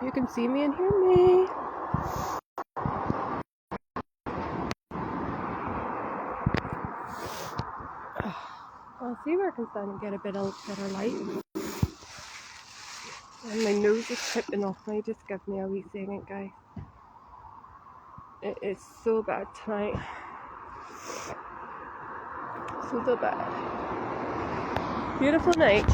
You can see me and hear me. I'll see where I can stand and get a bit of better light. And my nose is tipping off now. Just give me a wee second, guys. It is so bad tonight. So bad. Beautiful night.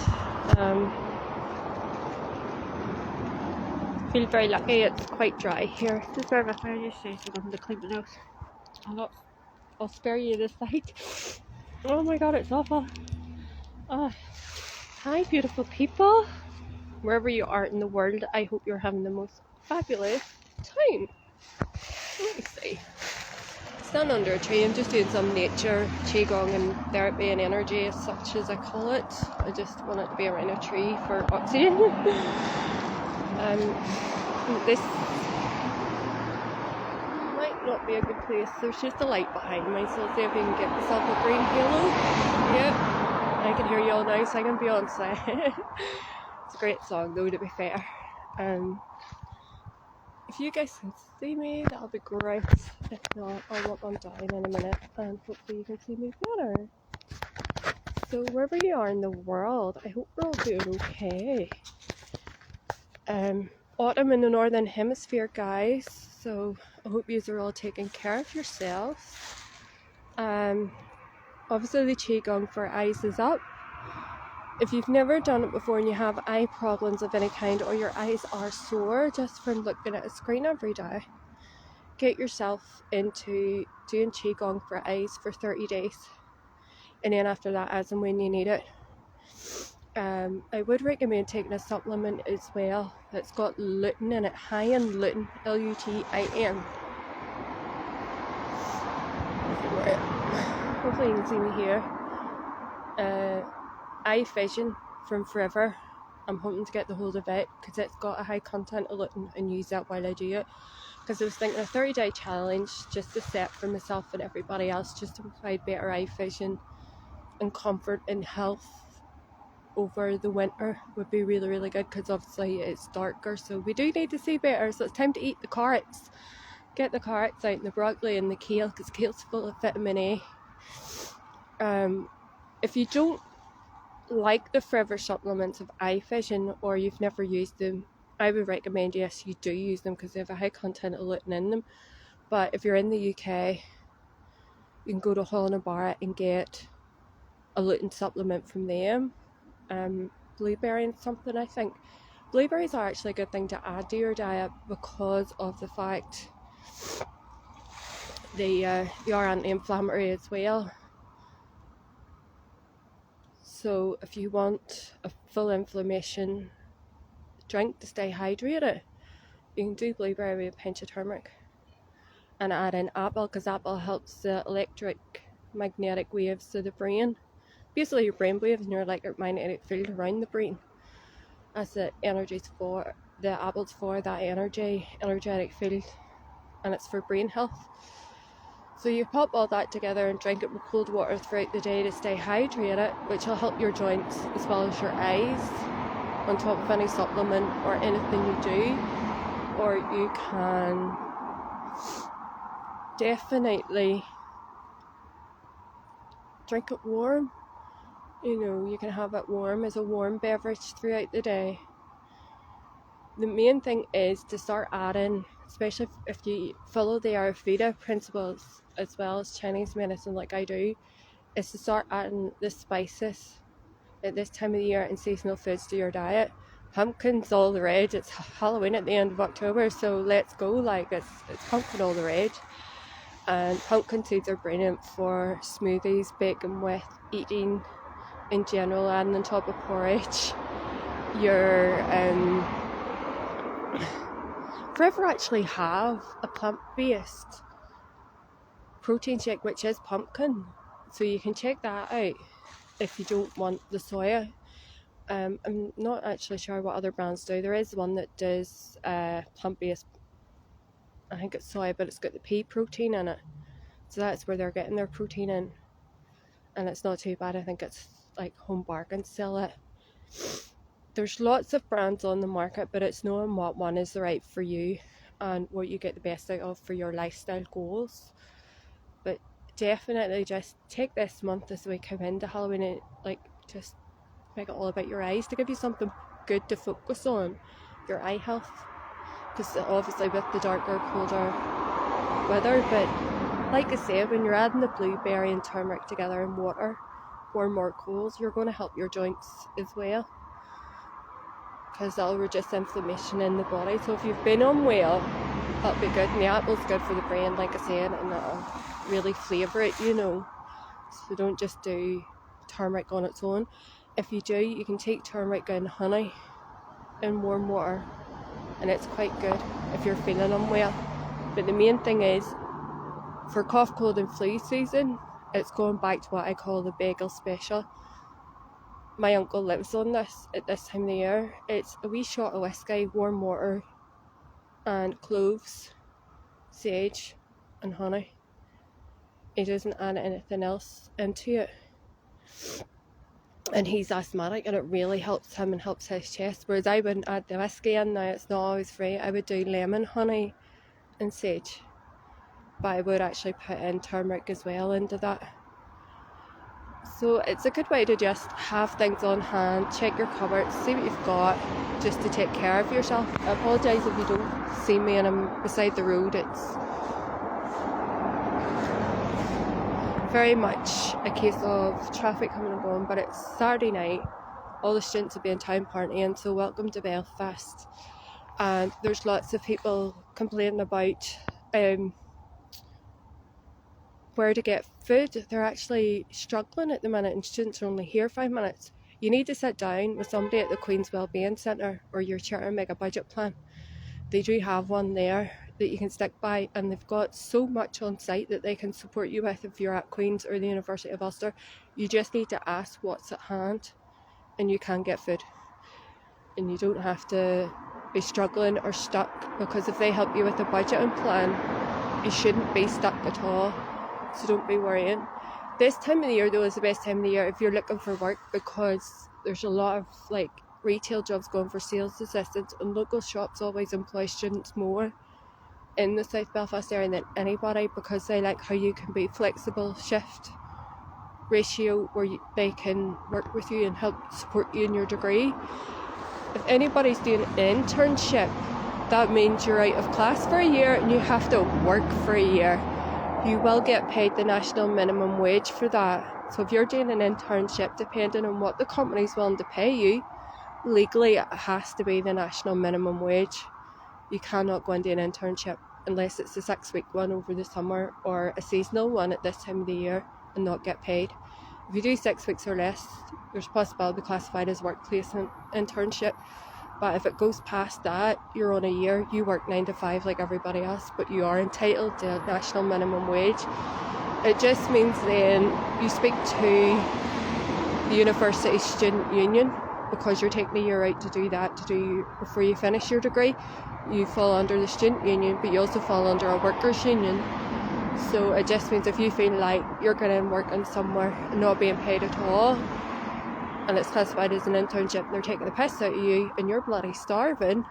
Feel very lucky. It's quite dry here. Just bear with me. I just say something to clean my nose. I'll spare you this side. Oh my god, it's awful. Hi, beautiful people. Wherever you are in the world, I hope you're having the most fabulous time. Let me see. Stand under a tree. I'm just doing some nature qigong and therapy and energy, as such as I call it. I just wanted to be around a tree for oxygen. This might not be a good place. There's just a light behind me, so I'll see if we can get myself a green halo. Yep, I can hear you all now singing Beyonce. It's a great song though, to be fair. If you guys can see me, that'll be great. If not, I'll walk on down in a minute and hopefully you can see me better. So wherever you are in the world, I hope we're all doing okay. Autumn in the northern hemisphere, guys, so I hope you are all taking care of yourselves. Obviously the qigong for eyes is up. If you've never done it before and you have eye problems of any kind, or your eyes are sore just from looking at a screen every day, get yourself into doing qigong for eyes for 30 days, and then after that, as and when you need it. I would recommend taking a supplement as well that's got lutin in it, high in lutin, Lutin. Hopefully you can see me here. Eye Vision from Forever. I'm hoping to get the hold of it because it's got a high content of lutin and use that while I do it. Because I was thinking a 30-day challenge just to set for myself and everybody else, just to provide better eye vision and comfort and health over the winter would be really, really good, because obviously it's darker, so we do need to see better. So it's time to eat the carrots. Get the carrots out and the broccoli and the kale, because kale's full of vitamin A. If you don't like the Forever supplements of eye vision, or you've never used them, I would recommend, yes, you do use them because they have a high content of lutin in them. But if you're in the UK, you can go to Holland & Barrett and get a lutin supplement from them. Blueberry and something, I think. Blueberries are actually a good thing to add to your diet because of the fact they are anti-inflammatory as well. So if you want a full inflammation drink to stay hydrated, you can do blueberry with a pinch of turmeric and add in apple, because apple helps the electromagnetic waves of the brain. Basically your brain waves and your electromagnetic field around the brain. As the energy's for, the apple's for that energetic field, and it's for brain health. So you pop all that together and drink it with cold water throughout the day to stay hydrated, which will help your joints as well as your eyes, on top of any supplement or anything you do. Or you can definitely drink it warm. You know, you can have it warm as a warm beverage throughout the day. The main thing is to start adding, especially if you follow the Ayurveda principles as well as Chinese medicine like I do, is to start adding the spices at this time of the year and seasonal foods to your diet. Pumpkin's all the rage. It's Halloween at the end of October, so let's go. It's pumpkin all the rage. And pumpkin seeds are brilliant for smoothies, baking with, eating in general, adding on top of porridge. Your Forever actually have a plant-based protein shake which is pumpkin, so you can check that out if you don't want the soya. I'm not actually sure what other brands do. There is one that does plant-based, I think it's soya, but it's got the pea protein in it, so that's where they're getting their protein in, and it's not too bad. I think it's like Home Bargains sell it. There's lots of brands on the market, but it's knowing what one is the right for you and what you get the best out of for your lifestyle goals. But definitely just take this month as we come into Halloween and like just make it all about your eyes, to give you something good to focus on, your eye health, because obviously with the darker, colder weather. But like I said, when you're adding the blueberry and turmeric together in water, warm or cold, you're going to help your joints as well, because that'll reduce inflammation in the body. So if you've been unwell, that'll be good. And the apple's good for the brain, like I said, and that'll really flavour it, you know. So don't just do turmeric on its own. If you do, you can take turmeric and honey in warm water, and it's quite good if you're feeling unwell. But the main thing is, for cough, cold and flu season, it's going back to what I call the bagel special. My uncle lives on this at this time of the year. It's a wee shot of whiskey, warm water, and cloves, sage and honey. He doesn't add anything else into it. And he's asthmatic, and it really helps him and helps his chest. Whereas I wouldn't add the whiskey in. Now it's not always free. I would do lemon, honey and sage, but I would actually put in turmeric as well into that. So it's a good way to just have things on hand, check your cupboard, see what you've got, just to take care of yourself. I apologise if you don't see me and I'm beside the road. It's very much a case of traffic coming and going, but it's Saturday night. All the students will be in town partying, so welcome to Belfast. And there's lots of people complaining about where to get food. They're actually struggling at the minute, and students are only here 5 minutes. You need to sit down with somebody at the Queen's Wellbeing Centre or your charter and make a budget plan. They do have one there that you can stick by, and they've got so much on site that they can support you with if you're at Queen's or the University of Ulster. You just need to ask what's at hand, and you can get food. And you don't have to be struggling or stuck, because if they help you with a budgeting plan, you shouldn't be stuck at all. So don't be worrying. This time of the year though is the best time of the year if you're looking for work, because there's a lot of like retail jobs going for sales assistants, and local shops always employ students more in the South Belfast area than anybody, because they like how you can be flexible shift ratio where they can work with you and help support you in your degree. If anybody's doing an internship, that means you're out of class for a year and you have to work for a year. You will get paid the national minimum wage for that. So if you're doing an internship, depending on what the company's willing to pay you, legally it has to be the national minimum wage. You cannot go and do an internship unless it's a 6-week one over the summer or a seasonal one at this time of the year and not get paid. If you do 6 weeks or less, there's a possibility to be classified as workplace internship. But if it goes past that, you're on a year, you work 9 to 5 like everybody else, but you are entitled to a national minimum wage. It just means then you speak to the University Student Union, because you're taking a year out to do that, before you finish your degree. You fall under the Student Union, but you also fall under a workers' union. So it just means if you feel like you're going to work in somewhere and not being paid at all, and it's classified as an internship, and they're taking the piss out of you and you're bloody starving,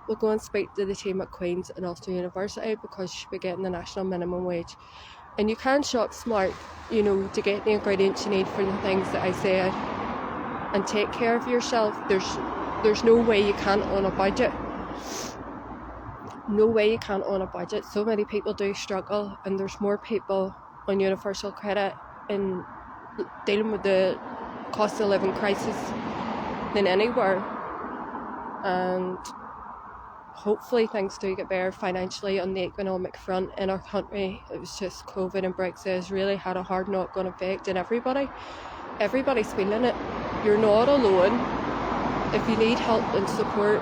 we'll go and speak to the team at Queen's and Ulster University, because you should be getting the national minimum wage. And you can shop smart, you know, to get the ingredients you need for the things that I said, and take care of yourself. There's no way you can't on a budget. No way you can't on a budget. So many people do struggle, and there's more people on universal credit in dealing with the cost of living crisis than anywhere. And hopefully things do get better financially on the economic front in our country. It was just COVID and Brexit has really had a hard knock-on effect on everybody's feeling it. You're not alone. If you need help and support,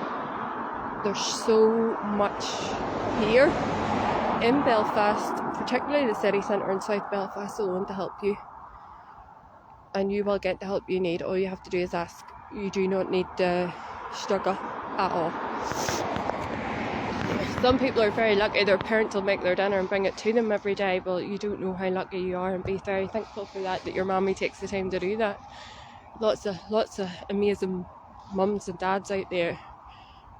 there's so much here in Belfast, particularly the city centre in South Belfast alone, to help you. And you will get the help you need. All you have to do is ask. You do not need to struggle at all. Some people are very lucky. Their parents will make their dinner and bring it to them every day. Well, you don't know how lucky you are, and be very thankful for that your Mammy takes the time to do that. Lots of amazing mums and dads out there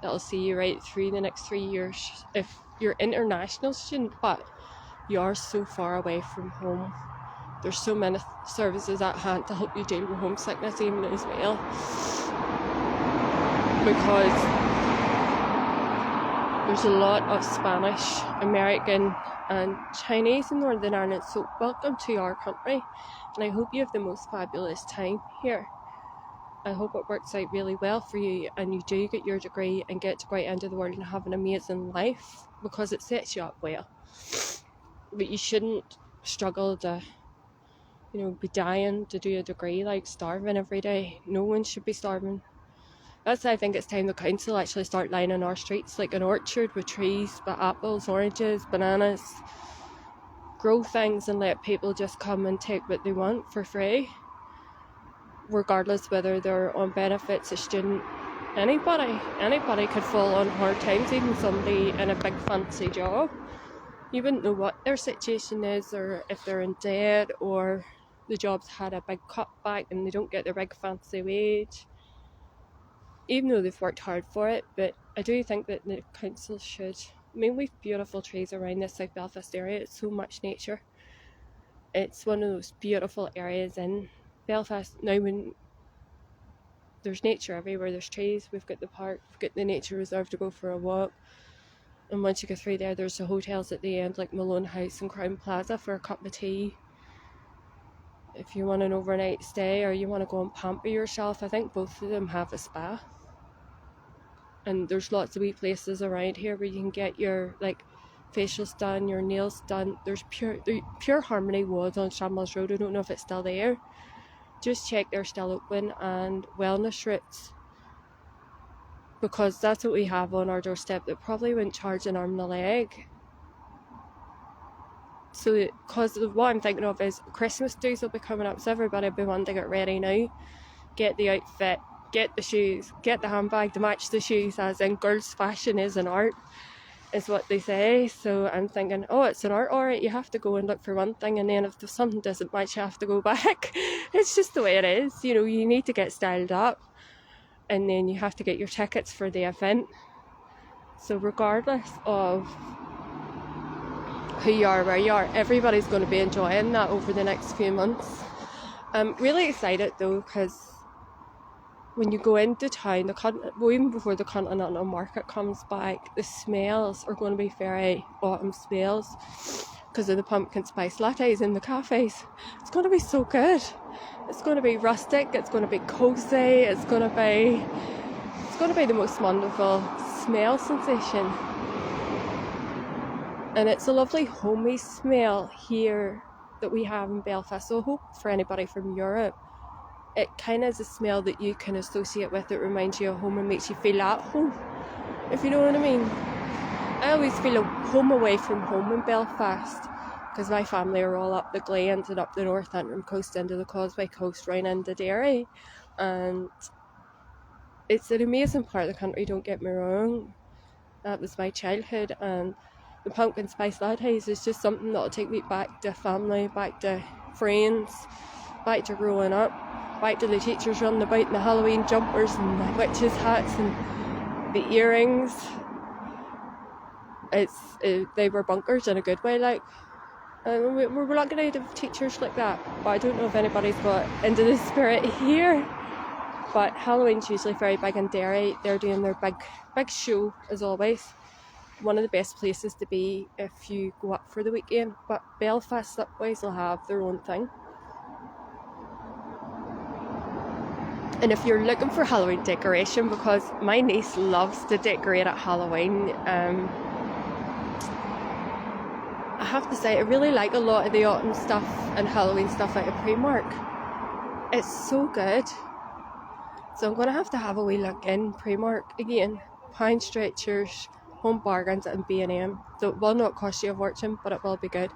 that'll see you right through the next 3 years if you're international student, but you are so far away from home. There's so many services at hand to help you deal with homesickness even as well, because there's a lot of Spanish, American and Chinese in Northern Ireland, so welcome to our country, and I hope you have the most fabulous time here. I hope it works out really well for you and you do get your degree and get to go out into the world and have an amazing life, because it sets you up well. But you shouldn't struggle to, be dying to do a degree, like starving every day. No one should be starving. That's why I think it's time the council actually start lining our streets like an orchard with trees, with apples, oranges, bananas. Grow things and let people just come and take what they want for free, regardless whether they're on benefits, a student, anybody could fall on hard times, even somebody in a big fancy job. You wouldn't know what their situation is, or if they're in debt, or the job's had a big cutback and they don't get their big fancy wage, even though they've worked hard for it. But I do think that the council should, we've beautiful trees around this South Belfast area. It's so much nature. It's one of those beautiful areas in Belfast. Now, when there's nature everywhere, there's trees, we've got the park, we've got the nature reserve to go for a walk, and once you go through there, there's the hotels at the end like Malone House and Crown Plaza for a cup of tea. If you want an overnight stay or you want to go and pamper yourself, I think both of them have a spa. And there's lots of wee places around here where you can get your facials done, your nails done. There's Pure Harmony was on Shambles Road. I don't know if it's still there. Just check they're still open. And wellness routes, because that's what we have on our doorstep that probably wouldn't charge an arm and a leg. So because what I'm thinking of is Christmas dues will be coming up, so everybody will be wanting to get ready now, get the outfit, get the shoes, get the handbag to match the shoes, as in girls' fashion is an art, is what they say. So I'm thinking, it's an art, alright, you have to go and look for one thing, and then if something doesn't match, you have to go back. It's just the way it is, you need to get styled up, and then you have to get your tickets for the event. So regardless of who you are, where you are, everybody's going to be enjoying that over the next few months. I'm really excited though, because when you go into town, even before the continental market comes back, the smells are going to be very autumn smells because of the pumpkin spice lattes in the cafes. It's going to be so good. It's going to be rustic, it's going to be cozy, it's going to be the most wonderful smell sensation. And it's a lovely homey smell here that we have in Belfast. So I hope for anybody from Europe, it kind of is a smell that you can associate with. It reminds you of home and makes you feel at home, if you know what I mean. I always feel a home away from home in Belfast, because my family are all up the Glens and up the North Antrim coast into the Causeway Coast, right into Derry. And it's an amazing part of the country, don't get me wrong. That was my childhood, and the pumpkin spice lattes is just something that'll take me back to family, back to friends, back to growing up, back to the teachers running about in the Halloween jumpers and the witches' hats and the earrings. They were bunkers in a good way, we're lucky to have teachers like that, but I don't know if anybody's got into the spirit here. But Halloween's usually very big in Derry. They're doing their big show as always. One of the best places to be if you go up for the weekend. But Belfast Slipways will have their own thing. And if you're looking for Halloween decoration, because my niece loves to decorate at Halloween, I have to say I really like a lot of the autumn stuff and Halloween stuff out of Primark. It's so good. So I'm going to have a wee look in Primark again. Pound stretchers, home bargains and B&M. So it will not cost you a fortune, but it will be good.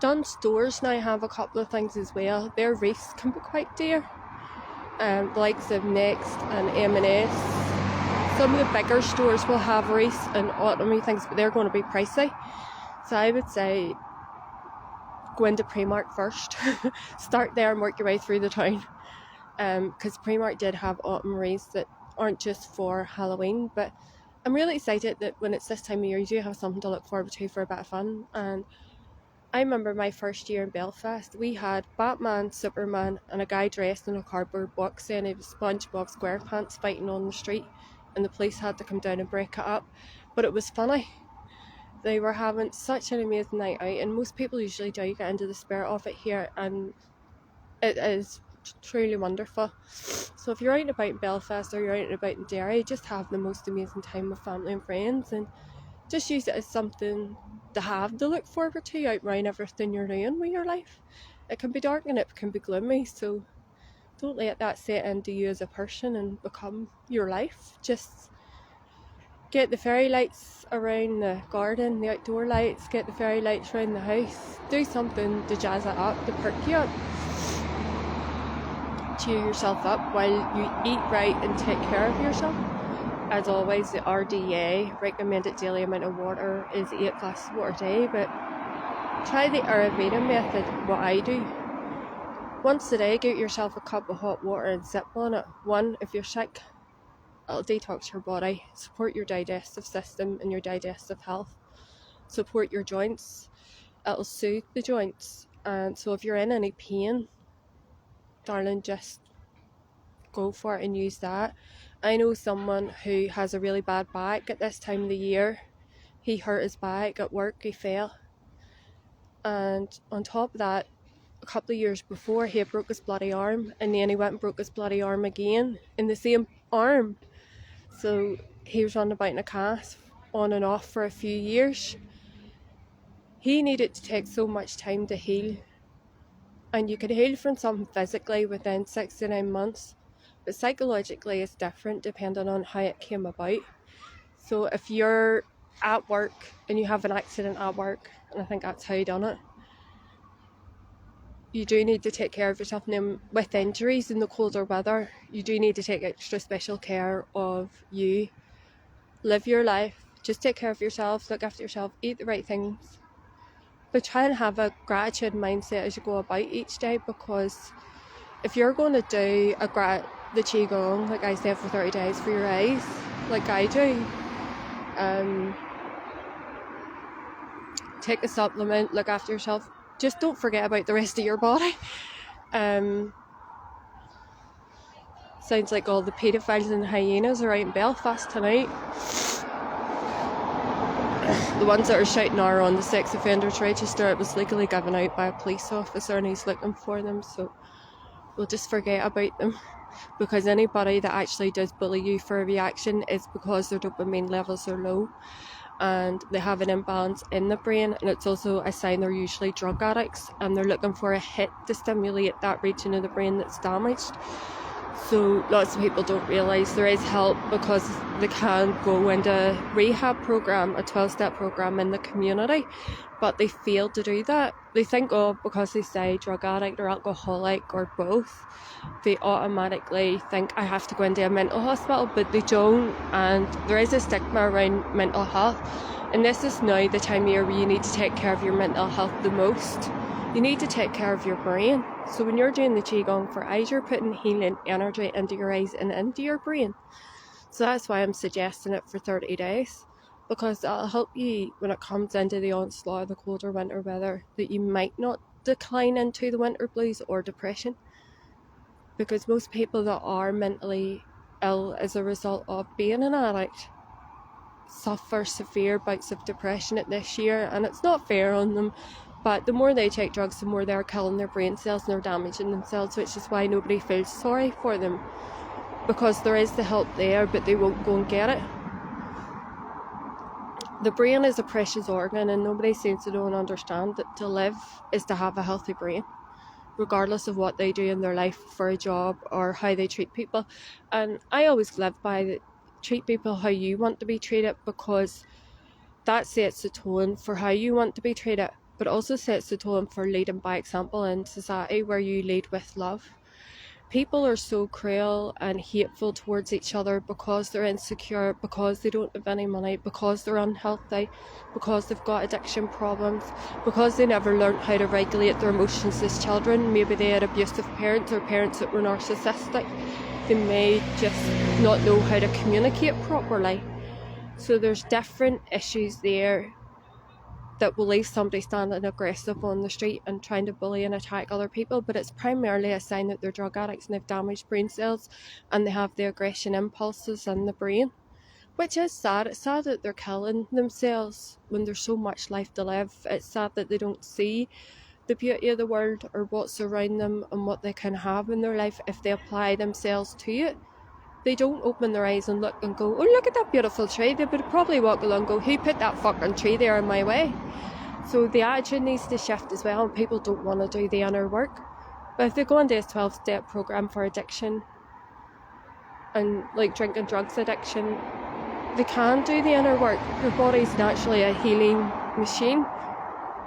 Dunn stores now have a couple of things as well. Their wreaths can be quite dear. The likes of Next and M&S. Some of the bigger stores will have wreaths and autumny things, but they're going to be pricey. So I would say go into Primark first. Start there and work your way through the town. Because Primark did have autumn wreaths that aren't just for Halloween, but I'm really excited that when it's this time of year, you do have something to look forward to for a bit of fun. And I remember my first year in Belfast, we had Batman, Superman, and a guy dressed in a cardboard box saying he was SpongeBob SquarePants fighting on the street, and the police had to come down and break it up. But it was funny. They were having such an amazing night out, and most people usually do get into the spirit of it here, and it is truly wonderful. So if you're out and about in Belfast or you're out and about in Derry, just have the most amazing time with family and friends, and just use it as something to have to look forward to outright everything you're doing with your life. It can be dark and it can be gloomy, so don't let that set into you as a person and become your life. Just get the fairy lights around the garden, the outdoor lights, get the fairy lights around the house. Do something to jazz it up, to perk you up. Cheer yourself up while you eat right and take care of yourself. As always, the RDA, recommended daily amount of water, is 8 glasses of water a day, but try the Ayurveda method, what I do. Once a day, get yourself a cup of hot water and sip on it. One, if you're sick, it'll detox your body, support your digestive system and your digestive health, support your joints, it'll soothe the joints. And so if you're in any pain, darling, just go for it and use that. I know someone who has a really bad back at this time of the year. He hurt his back at work, he fell. And on top of that, a couple of years before, he had broke his bloody arm, and then he went and broke his bloody arm again in the same arm. So he was running about in a cast on and off for a few years. He needed to take so much time to heal. And you could heal from something physically within 6 to 9 months. But psychologically it's different depending on how it came about. So if you're at work and you have an accident at work, and I think that's how you done it, you do need to take care of yourself. And then with injuries in the colder weather, you do need to take extra special care of you. Live your life, just take care of yourself, look after yourself, eat the right things. But try and have a gratitude mindset as you go about each day, because if you're going to do the Qigong, like I said, for 30 days for your eyes, like I do, take a supplement, look after yourself, just don't forget about the rest of your body. Sounds like all the paedophiles and the hyenas are out in Belfast tonight. The ones that are shouting are on the sex offenders register. It was legally given out by a police officer and he's looking for them, so we'll just forget about them, because anybody that actually does bully you for a reaction is because their dopamine levels are low and they have an imbalance in the brain, and it's also a sign they're usually drug addicts and they're looking for a hit to stimulate that region of the brain that's damaged. So lots of people don't realise there is help, because they can go into a rehab program, a 12-step program in the community, but they fail to do that. They think, because they say drug addict or alcoholic or both, they automatically think I have to go into a mental hospital, but they don't. And there is a stigma around mental health, and this is now the time of year where you need to take care of your mental health the most. You need to take care of your brain. So when you're doing the Qigong for eyes, you're putting healing energy into your eyes and into your brain. So that's why I'm suggesting it for 30 days, because that'll help you when it comes into the onslaught of the colder winter weather, that you might not decline into the winter blues or depression. Because most people that are mentally ill as a result of being an addict suffer severe bouts of depression at this year, and it's not fair on them. But the more they take drugs, the more they're killing their brain cells and they're damaging themselves, which is why nobody feels sorry for them, because there is the help there, but they won't go and get it. The brain is a precious organ, and nobody seems to know and understand that to live is to have a healthy brain, regardless of what they do in their life for a job or how they treat people. And I always live by that: treat people how you want to be treated, because that sets the tone for how you want to be treated, but also sets the tone for leading by example in society, where you lead with love. People are so cruel and hateful towards each other because they're insecure, because they don't have any money, because they're unhealthy, because they've got addiction problems, because they never learned how to regulate their emotions as children. Maybe they had abusive parents or parents that were narcissistic. They may just not know how to communicate properly. So there's different issues there that will leave somebody standing aggressive on the street and trying to bully and attack other people, but it's primarily a sign that they're drug addicts and they've damaged brain cells and they have the aggression impulses in the brain, which is sad. It's sad that they're killing themselves when there's so much life to live. It's sad that they don't see the beauty of the world or what's around them and what they can have in their life if they apply themselves to it. They don't open their eyes and look and go, oh, look at that beautiful tree. They would probably walk along and go, who put that fucking tree there in my way? So the attitude needs to shift as well, and people don't want to do the inner work. But if they go into a 12-step program for addiction and like drink and drugs addiction, they can do the inner work. Your body's naturally a healing machine.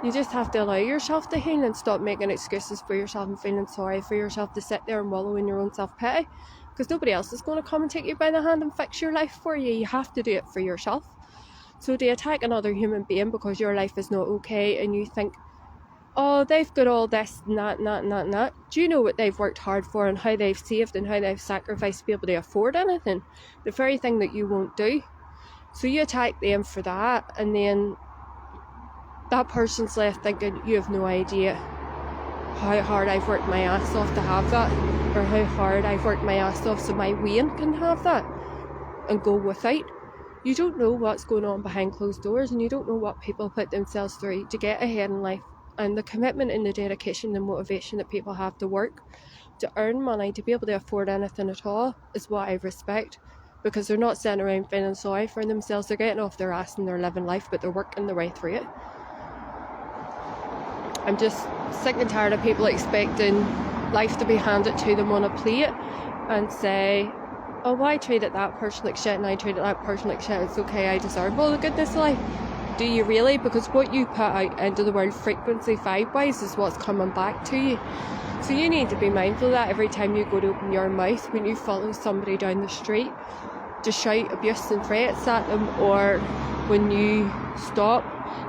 You just have to allow yourself to heal and stop making excuses for yourself and feeling sorry for yourself to sit there and wallow in your own self-pity. Because nobody else is going to come and take you by the hand and fix your life for you. You have to do it for yourself. So to attack another human being because your life is not okay and you think, oh, they've got all this and that and that and that and that. Do you know what they've worked hard for and how they've saved and how they've sacrificed to be able to afford anything? The very thing that you won't do. So you attack them for that, and then that person's left thinking, you have no idea how hard I've worked my ass off to have that, or how hard I've worked my ass off so my Wayne can have that and go without. You don't know what's going on behind closed doors, and you don't know what people put themselves through to get ahead in life, and the commitment and the dedication and motivation that people have to work, to earn money, to be able to afford anything at all is what I respect, because they're not sitting around feeling sorry for themselves. They're getting off their ass and they're living life, but they're working their way through it. I'm just sick and tired of people expecting life to be handed to them on a plate and say, oh, well, I treated that person like shit and I treated that person like shit, it's okay, I deserve all the goodness of life. Do you really? Because what you put out into the world frequency vibe-wise is what's coming back to you. So you need to be mindful of that every time you go to open your mouth when you follow somebody down the street to shout abuse and threats at them, or when you stop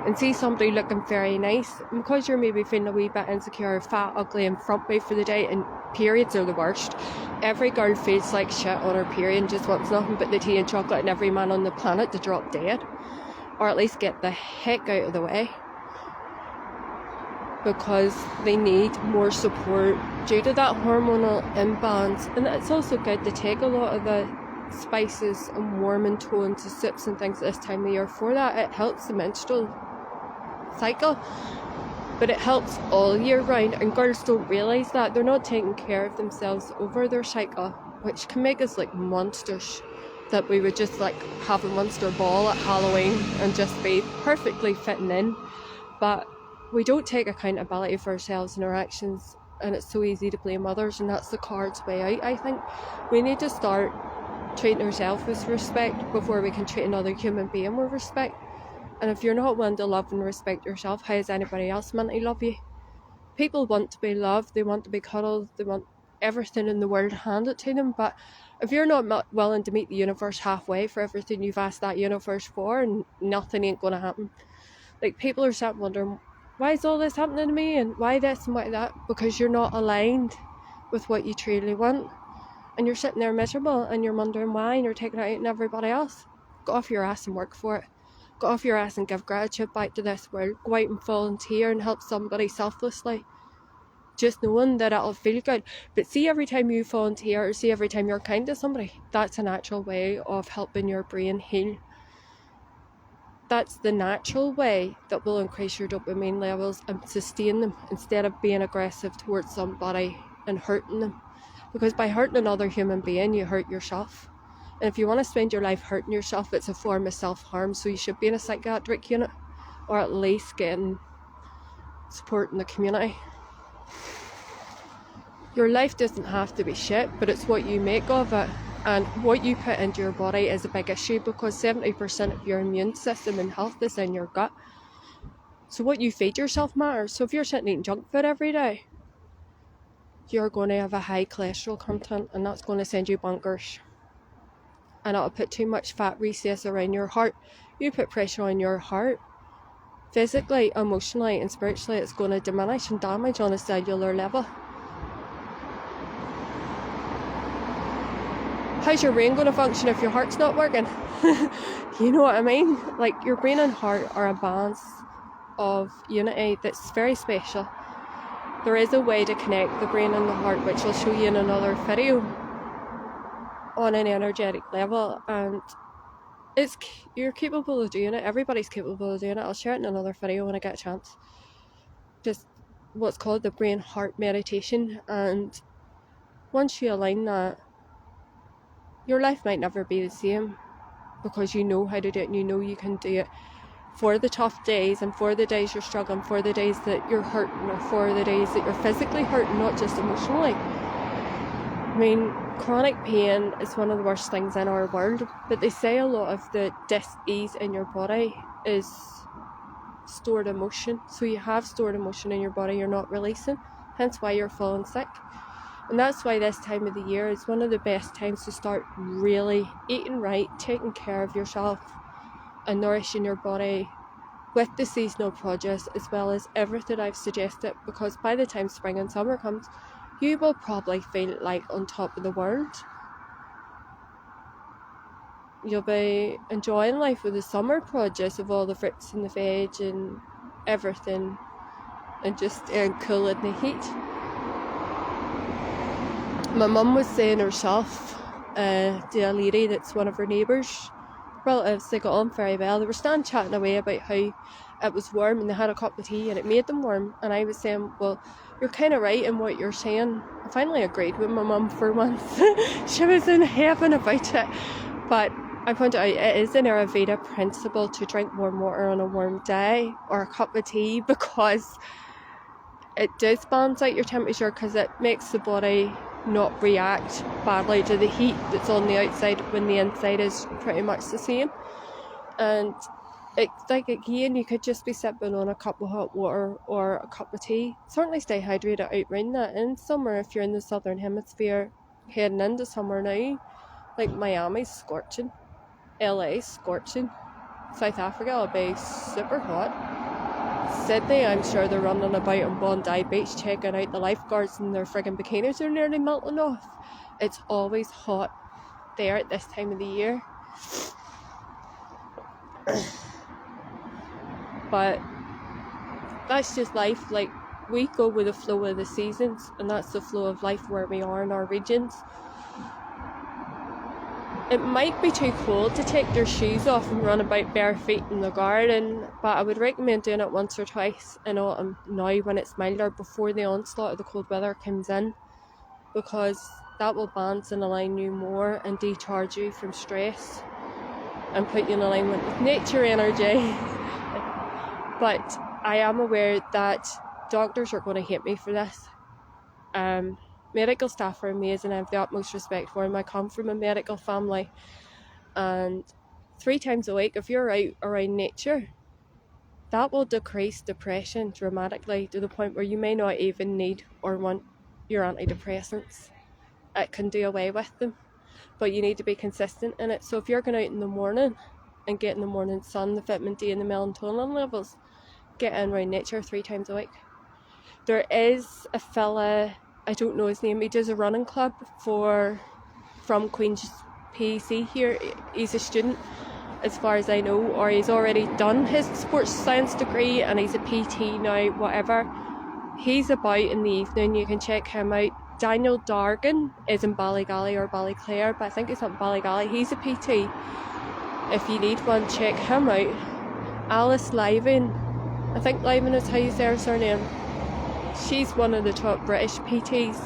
and see somebody looking very nice, and because you're maybe feeling a wee bit insecure, fat, ugly and frumpy for the day, and periods are the worst. Every girl feels like shit on her period and just wants nothing but the tea and chocolate and every man on the planet to drop dead, or at least get the heck out of the way, because they need more support due to that hormonal imbalance. And it's also good to take a lot of the spices and warming tones and soups and things at this time of year for that. It helps the menstrual cycle, but it helps all year round, and girls don't realise that. They're not taking care of themselves over their cycle, which can make us like monsters, that we would just like have a monster ball at Halloween and just be perfectly fitting in, but we don't take accountability for ourselves and our actions, and it's so easy to blame others, and that's the card's way out. I think we need to start treating ourselves with respect before we can treat another human being with respect. And if you're not willing to love and respect yourself, how is anybody else meant to love you? People want to be loved, they want to be cuddled, they want everything in the world handed to them, but if you're not willing to meet the universe halfway for everything you've asked that universe for, and nothing ain't going to happen. Like, people are sat wondering, why is all this happening to me, and why this and why that? Because you're not aligned with what you truly want, and you're sitting there miserable and you're wondering why, and you're taking it out on everybody else. Go off your ass and work for it. Go off your ass and give gratitude back to this world. Go out and volunteer and help somebody selflessly, just knowing that it'll feel good. But see, every time you volunteer, or see every time you're kind to somebody, that's a natural way of helping your brain heal. That's the natural way that will increase your dopamine levels and sustain them, instead of being aggressive towards somebody and hurting them. Because by hurting another human being, you hurt yourself. And if you want to spend your life hurting yourself, it's a form of self-harm. So you should be in a psychiatric unit, or at least getting support in the community. Your life doesn't have to be shit, but it's what you make of it. And what you put into your body is a big issue, because 70% of your immune system and health is in your gut. So what you feed yourself matters. So if you're sitting eating junk food every day, you're going to have a high cholesterol content, and that's going to send you bonkers. And it'll put too much fat recess around your heart. You put pressure on your heart, physically, emotionally and spiritually, it's going to diminish and damage on a cellular level. How's your brain going to function if your heart's not working? You know what I mean? Like, your brain and heart are a balance of unity that's very special. There is a way to connect the brain and the heart, which I'll show you in another video, on an energetic level, and you're capable of doing it. Everybody's capable of doing it. I'll share it in another video when I get a chance. Just what's called the brain heart meditation, and once you align that, your life might never be the same, because you know how to do it and you know you can do it. For the tough days, and for the days you're struggling, for the days that you're hurting, or for the days that you're physically hurting, not just emotionally. I mean, chronic pain is one of the worst things in our world, but they say a lot of the dis-ease in your body is stored emotion. So you have stored emotion in your body you're not releasing, hence why you're falling sick. And that's why this time of the year is one of the best times to start really eating right, taking care of yourself and nourishing your body with the seasonal produce, as well as everything I've suggested, because by the time spring and summer comes, you will probably feel like on top of the world. You'll be enjoying life with the summer produce of all the fruits and the veg and everything, and just cool in the heat. My mum was saying herself, to a lady that's one of her neighbours' relatives, they got on very well. They were standing chatting away about how it was warm and they had a cup of tea and it made them warm. And I was saying, well, you're kind of right in what you're saying. I finally agreed with my mum for once. She was in heaven about it. But I pointed out it is an Ayurveda principle to drink warm water on a warm day, or a cup of tea, because it does balance out your temperature, because it makes the body not react badly to the heat that's on the outside when the inside is pretty much the same. And it's like, again, you could just be sipping on a cup of hot water or a cup of tea. Certainly stay hydrated out around that. In summer, if you're in the southern hemisphere, heading into summer now, like Miami's scorching, LA's scorching, South Africa will be super hot. Sydney, I'm sure they're running about on Bondi Beach checking out the lifeguards, and their friggin' bikinis are nearly melting off. It's always hot there at this time of the year. But that's just life. Like, we go with the flow of the seasons, and that's the flow of life where we are in our regions. It might be too cold to take your shoes off and run about bare feet in the garden, but I would recommend doing it once or twice in autumn now when it's milder, before the onslaught of the cold weather comes in, because that will balance and align you more and decharge you from stress and put you in alignment with nature energy. But I am aware that doctors are going to hate me for this. Medical staff are amazing. I have the utmost respect for them. I come from a medical family, and 3 times a week, if you're out around nature, that will decrease depression dramatically, to the point where you may not even need or want your antidepressants. It can do away with them, but you need to be consistent in it. So if you're going out in the morning and getting the morning sun, the vitamin D and the melatonin levels, get in around nature 3 times a week. There is a fella, I don't know his name, he does a running club from Queen's PEC here. He's a student, as far as I know, or he's already done his sports science degree and he's a PT now, whatever. He's about in the evening, you can check him out. Daniel Dargan is in Ballygally or Ballyclare, but I think it's not Ballygally. He's a PT. If you need one, check him out. Alice Liven, I think Liven is how you say her surname. She's one of the top British PTs.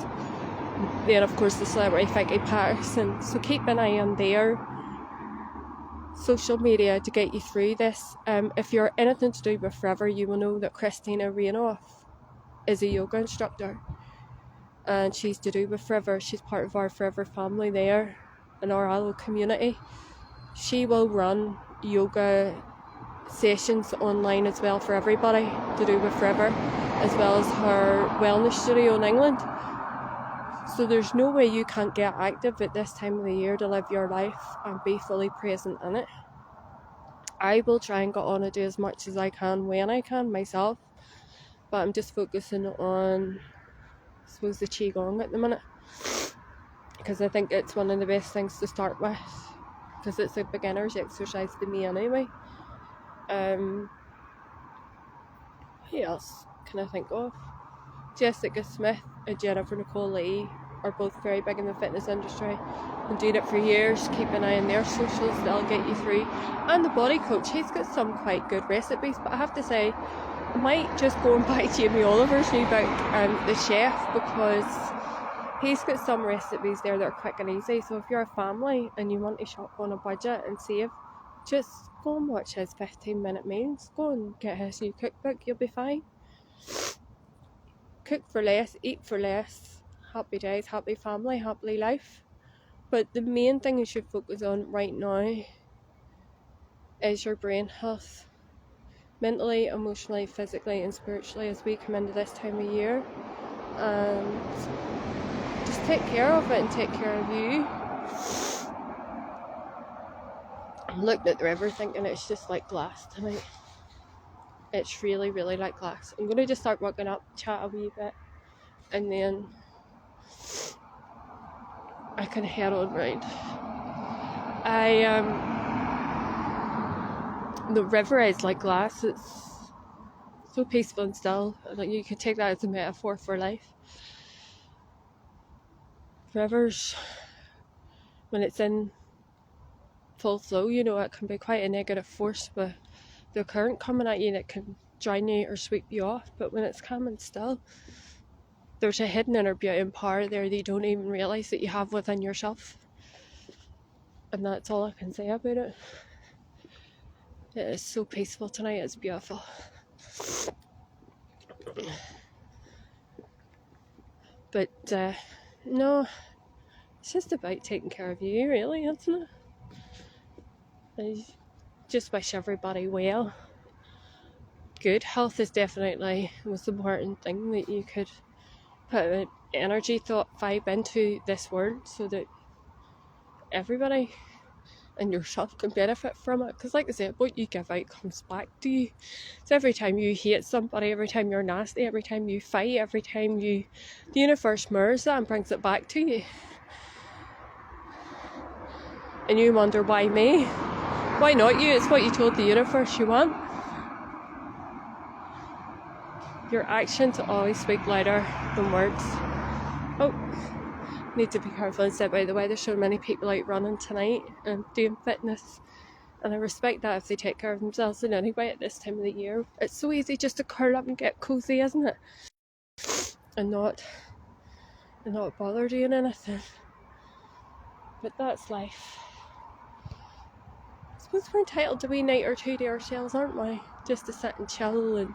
Then of course the celebrity Vicky Patterson. So keep an eye on their social media to get you through this. If you're anything to do with Forever, you will know that Kristina Rhinoff is a yoga instructor, and she's to do with Forever. She's part of our Forever family there in our Allo community. She will run yoga sessions online as well for everybody to do with Forever, as well as her wellness studio in England. So there's no way you can't get active at this time of the year to live your life and be fully present in it. I will try and get on and do as much as I can when I can myself, but I'm just focusing on, I suppose, the Qigong at the minute, because I think it's one of the best things to start with, because it's a beginner's exercise to me anyway. Who else can I think of? Jessica Smith and Jennifer Nicole Lee are both very big in the fitness industry and doing it for years. Keep an eye on their socials, they'll get you through. And the body coach, he's got some quite good recipes, but I have to say, I might just go and buy Jamie Oliver's new book, The Chef, because he's got some recipes there that are quick and easy. So if you're a family and you want to shop on a budget and save, just go and watch his 15-minute meals. Go and get his new cookbook, you'll be fine. Cook for less, eat for less. Happy days, happy family, happy life. But the main thing you should focus on right now is your brain health. Mentally, emotionally, physically and spiritually, as we come into this time of year. And just take care of it and take care of you. I'm looking at the river thinking it's just like glass tonight. It's really, really like glass. I'm going to just start working up, chat a wee bit, and then I can head on round. The river is like glass. It's so peaceful and still. Like, you could take that as a metaphor for life. Rivers, when it's in full flow, you know, it can be quite a negative force with the current coming at you, and it can drown you or sweep you off. But when it's calm and still, there's a hidden inner beauty and power there that you don't even realise that you have within yourself. And that's all I can say about it. It is so peaceful tonight, it's beautiful. But no, it's just about taking care of you, really, isn't it? I just wish everybody well. Good health is definitely the most important thing that you could put an energy thought vibe into this world, so that everybody and yourself can benefit from it. Because like I said, what you give out comes back to you. So every time you hate somebody, every time you're nasty, every time you fight, every time the universe mirrors that and brings it back to you. And you wonder, why me? Why not you? It's what you told the universe you want. Your actions always speak louder than words. Oh, need to be careful and step out of the way. There's so many people out running tonight and doing fitness, and I respect that if they take care of themselves in any way at this time of the year. It's so easy just to curl up and get cozy, isn't it? And not bother doing anything. But that's life. I suppose we're entitled to a wee night or two to ourselves, aren't we? Just to sit and chill and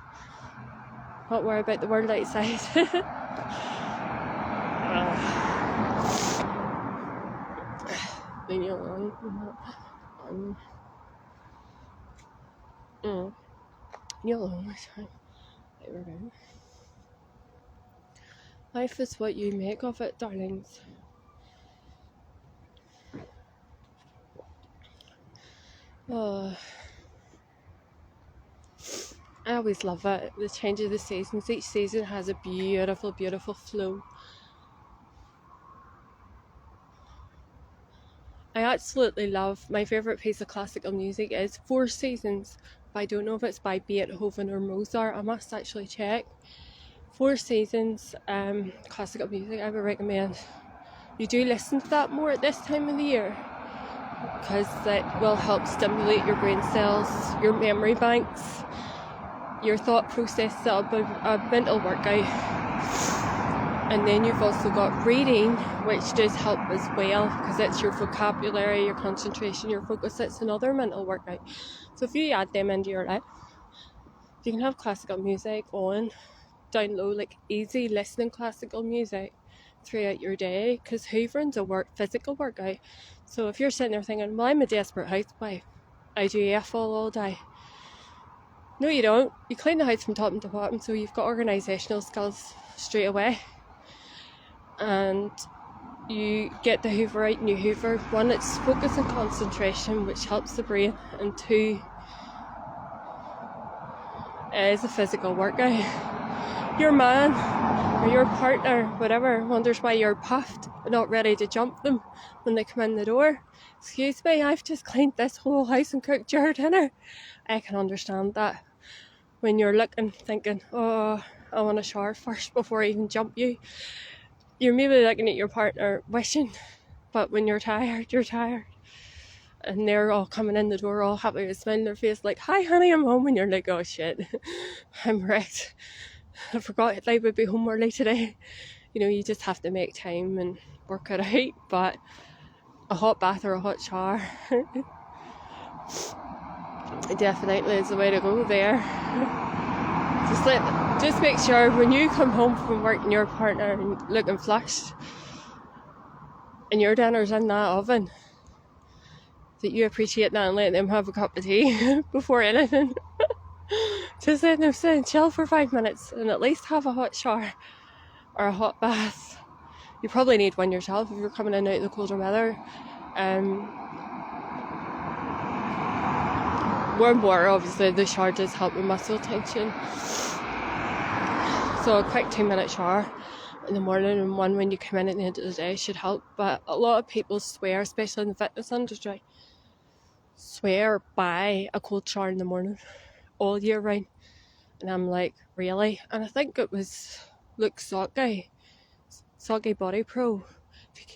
not worry about the world outside. Leave me alone. You're alone. There we go. Life is what you make of it, darlings. Oh, I always love it. The change of the seasons. Each season has a beautiful, beautiful flow. I absolutely love, my favourite piece of classical music is Four Seasons, but I don't know if it's by Beethoven or Mozart. I must actually check. Four Seasons, classical music, I would recommend you do listen to that more at this time of the year, because it will help stimulate your brain cells, your memory banks, your thought process, a mental workout. And then you've also got reading, which does help as well, because it's your vocabulary, your concentration, your focus. It's another mental workout. So if you add them into your life, you can have classical music on down low, like easy listening classical music throughout your day, because hoovering is a physical workout. So if you're sitting there thinking, well, I'm a desperate housewife, I do F all day. No, you don't. You clean the house from top to bottom, so you've got organisational skills straight away. and you get the hoover out and you hoover. One, it's focus and concentration, which helps the brain, and two, it is a physical workout. Your man or your partner, whatever, wonders why you're puffed, not ready to jump them when they come in the door. Excuse me, I've just cleaned this whole house and cooked your dinner. I can understand that. When you're looking, thinking, oh, I want to shower first before I even jump you. You're maybe looking at your partner wishing, but when you're tired, you're tired. And they're all coming in the door, all happy with a smile on their face, like, hi honey, I'm home. And you're like, oh shit, I'm wrecked. I forgot I would be home early today. You know, you just have to make time and work it out. But a hot bath or a hot shower definitely is the way to go there. Just make sure when you come home from work and your partner looking flushed and your dinner's in that oven, that you appreciate that and let them have a cup of tea before anything. Just let them sit and chill for 5 minutes and at least have a hot shower or a hot bath. You probably need one yourself if you're coming in out of the colder weather. Warm water, obviously, the shower does help with muscle tension. So a quick 2-minute shower in the morning and one when you come in at the end of the day should help. But a lot of people swear, especially in the fitness industry, swear by a cold shower in the morning all year round. And I'm like, really? And I think it was Luke Soggy Body Pro.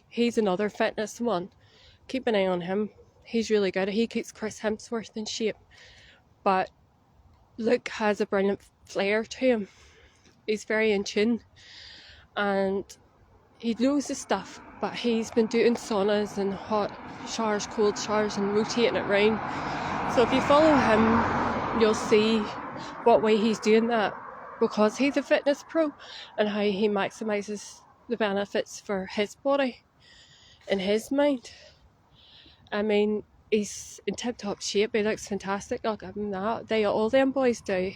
He's another fitness one. Keep an eye on him. He's really good. He keeps Chris Hemsworth in shape. But Luke has a brilliant flair to him. He's very in tune. And he knows his stuff. But he's been doing saunas and hot showers, cold showers, and rotating it round. So if you follow him, you'll see what way he's doing that, because he's a fitness pro, and how he maximises the benefits for his body and his mind. I mean, he's in tip-top shape. He looks fantastic. I'll give him that. All them boys do.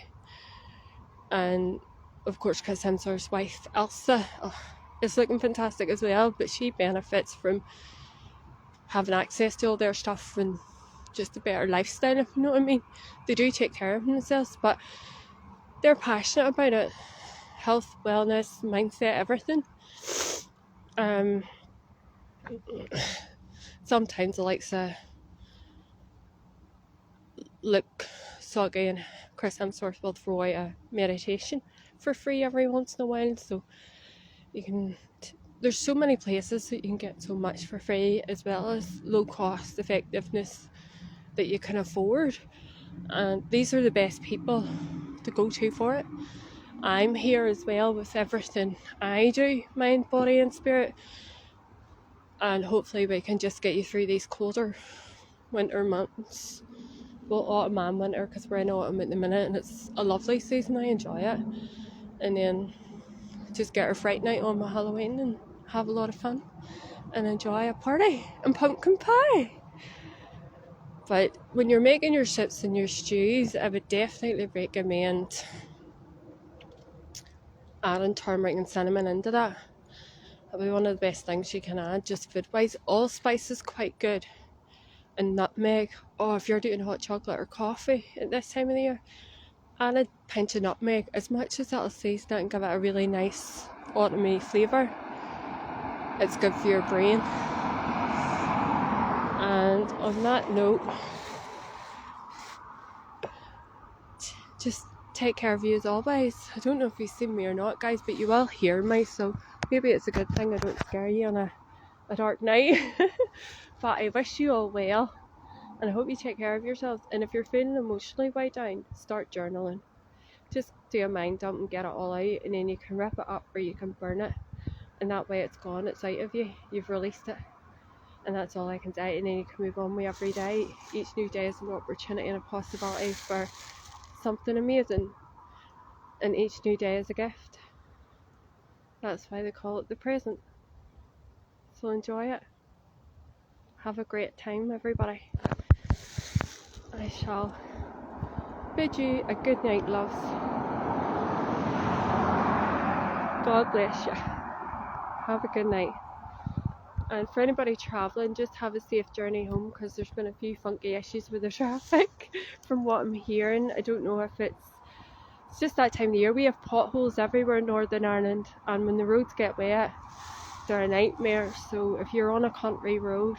And of course, Chris Hemsworth's wife, Elsa, is looking fantastic as well. But she benefits from having access to all their stuff and just a better lifestyle, if you know what I mean. They do take care of themselves, but they're passionate about it. Health, wellness, mindset, everything. Sometimes the likes of Luke Soggy and Chris Hemsworth will throw out a meditation for free every once in a while, so you can there's so many places that you can get so much for free, as well as low cost effectiveness that you can afford. And these are the best people to go to for it. I'm here as well with everything I do, mind, body and spirit, and hopefully we can just get you through these colder winter months. Well, autumn and winter, because we're in autumn at the minute and it's a lovely season. I enjoy it. And then just get our Fright night on my Halloween and have a lot of fun and enjoy a party and pumpkin pie. But when you're making your soups and your stews, I would definitely recommend adding turmeric and cinnamon into that. That'll be one of the best things you can add, just food-wise. Allspice is quite good. And nutmeg. Oh, if you're doing hot chocolate or coffee at this time of the year, add a pinch of nutmeg, as much as that'll season it and give it a really nice autumny flavour. It's good for your brain. And on that note, just take care of you as always. I don't know if you've seen me or not, guys, but you will hear me, so maybe it's a good thing I don't scare you on a dark night. But I wish you all well, and I hope you take care of yourselves. And if you're feeling emotionally weighed down, start journaling. Just do a mind dump and get it all out, and then you can rip it up or you can burn it, and that way it's gone, it's out of you, you've released it. And that's all I can say. And then you can move on with every day. Each new day is an opportunity and a possibility for something amazing, and each new day is a gift. That's why they call it the present. So enjoy it. Have a great time, everybody. I shall bid you a good night, loves. God bless you. have a good night. And for anybody travelling, just have a safe journey home, because there's been a few funky issues with the traffic from what I'm hearing. I don't know if it's just that time of the year. We have potholes everywhere in Northern Ireland, and when the roads get wet, they're a nightmare. So if you're on a country road,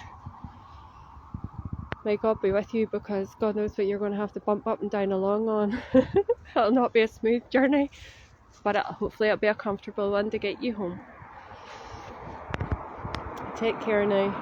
may God be with you, because God knows what you're going to have to bump up and down along on. It'll not be a smooth journey, but hopefully it'll be a comfortable one to get you home. Take care now.